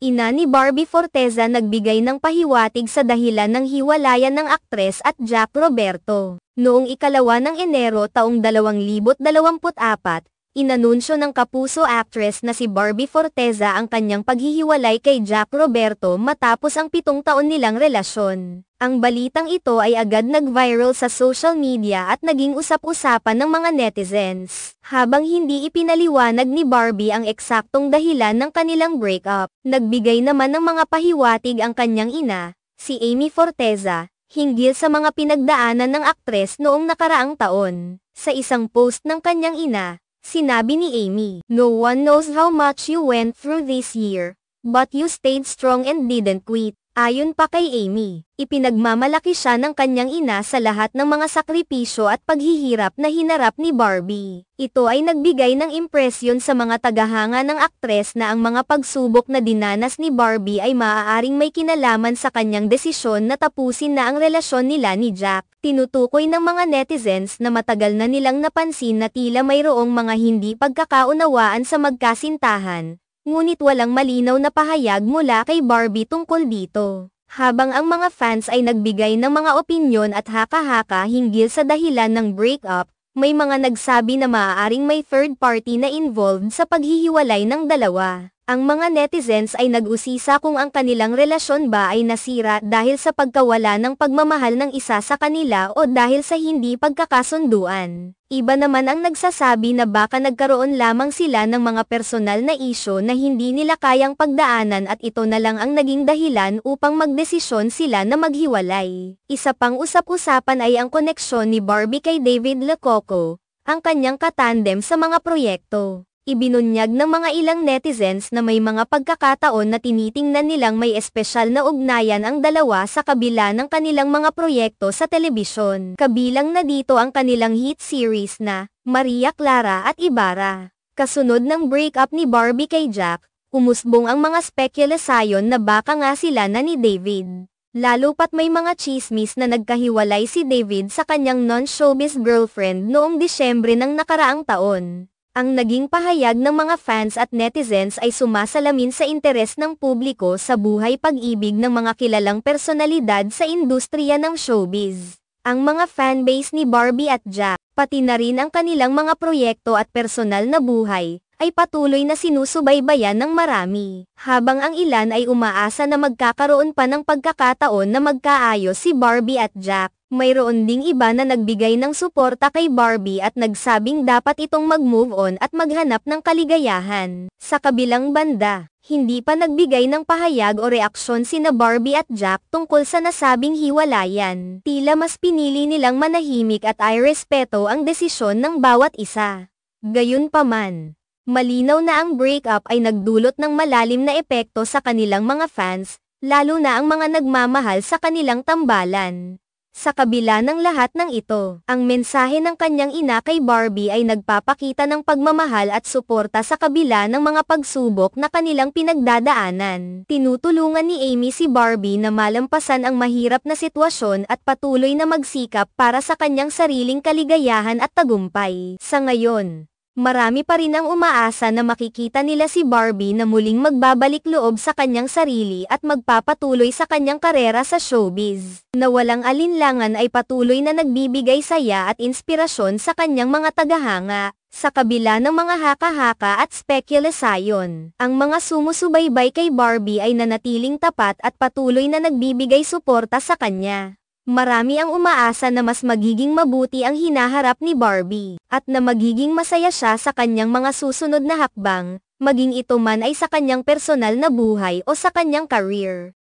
ina ni Barbie Forteza, nagbigay ng pahiwatig sa dahilan ng hiwalayan ng aktres at Jack Roberto. Noong 2 ng Enero taong 2024, inanunsyo ng kapuso actress na si Barbie Forteza ang kanyang paghihiwalay kay Jack Roberto matapos ang 7 taon nilang relasyon. Ang balitang ito ay agad nag-viral sa social media at naging usap-usapan ng mga netizens. Habang hindi ipinaliwanag ni Barbie ang eksaktong dahilan ng kanilang breakup, nagbigay naman ng mga pahiwatig ang kanyang ina, si Amy Forteza, hinggil sa mga pinagdaanan ng aktres noong nakaraang taon. Sa isang post ng kanyang ina, sinabi ni Amy, "No one knows how much you went through this year, but you stayed strong and didn't quit." Ayon pa kay Amy, ipinagmamalaki siya ng kanyang ina sa lahat ng mga sakripisyo at paghihirap na hinarap ni Barbie. Ito ay nagbigay ng impresyon sa mga tagahanga ng aktres na ang mga pagsubok na dinanas ni Barbie ay maaaring may kinalaman sa kanyang desisyon na tapusin na ang relasyon nila ni Jack. Tinutukoy ng mga netizens na matagal na nilang napansin na tila mayroong mga hindi pagkakaunawaan sa magkasintahan. Ngunit walang malinaw na pahayag mula kay Barbie tungkol dito. Habang ang mga fans ay nagbigay ng mga opinyon at haka-haka hinggil sa dahilan ng breakup, may mga nagsabi na maaaring may third party na involved sa paghihiwalay ng dalawa. Ang mga netizens ay nag-usisa kung ang kanilang relasyon ba ay nasira dahil sa pagkawala ng pagmamahal ng isa sa kanila o dahil sa hindi pagkakasunduan. Iba naman ang nagsasabi na baka nagkaroon lamang sila ng mga personal na isyu na hindi nila kayang pagdaanan at ito na lang ang naging dahilan upang magdesisyon sila na maghiwalay. Isa pang usap-usapan ay ang koneksyon ni Barbie kay David Lococo, ang kanyang katandem sa mga proyekto. Ibinunyag ng mga ilang netizens na may mga pagkakataon na tinitingnan nilang may espesyal na ugnayan ang dalawa sa kabila ng kanilang mga proyekto sa telebisyon. Kabilang na dito ang kanilang hit series na Maria Clara at Ibarra. Kasunod ng breakup ni Barbie kay Jack, umusbong ang mga spekulasyon na baka nga sila na ni David. Lalo pat may mga chismis na nagkahiwalay si David sa kanyang non-showbiz girlfriend noong Disyembre ng nakaraang taon. Ang naging pahayag ng mga fans at netizens ay sumasalamin sa interes ng publiko sa buhay pag-ibig ng mga kilalang personalidad sa industriya ng showbiz. Ang mga fanbase ni Barbie at Jack, pati na rin ang kanilang mga proyekto at personal na buhay, ay patuloy na sinusubaybayan ng marami. Habang ang ilan ay umaasa na magkakaroon pa ng pagkakataon na magkaayos si Barbie at Jack, mayroon ding iba na nagbigay ng suporta kay Barbie at nagsabing dapat itong mag-move on at maghanap ng kaligayahan. Sa kabilang banda, hindi pa nagbigay ng pahayag o reaksyon sina Barbie at Jack tungkol sa nasabing hiwalayan. Tila mas pinili nilang manahimik at irespeto ang desisyon ng bawat isa. Gayunpaman, malinaw na ang breakup ay nagdulot ng malalim na epekto sa kanilang mga fans, lalo na ang mga nagmamahal sa kanilang tambalan. Sa kabila ng lahat ng ito, ang mensahe ng kanyang ina kay Barbie ay nagpapakita ng pagmamahal at suporta sa kabila ng mga pagsubok na kanilang pinagdadaanan. Tinutulungan ni Amy si Barbie na malampasan ang mahirap na sitwasyon at patuloy na magsikap para sa kanyang sariling kaligayahan at tagumpay. Sa ngayon, marami pa rin ang umaasa na makikita nila si Barbie na muling magbabalik loob sa kanyang sarili at magpapatuloy sa kanyang karera sa showbiz, na walang alinlangan ay patuloy na nagbibigay saya at inspirasyon sa kanyang mga tagahanga. Sa kabila ng mga haka-haka at spekulasyon, ang mga sumusubaybay kay Barbie ay nanatiling tapat at patuloy na nagbibigay suporta sa kanya. Marami ang umaasa na mas magiging mabuti ang hinaharap ni Barbie, at na magiging masaya siya sa kanyang mga susunod na hakbang, maging ito man ay sa kanyang personal na buhay o sa kanyang career.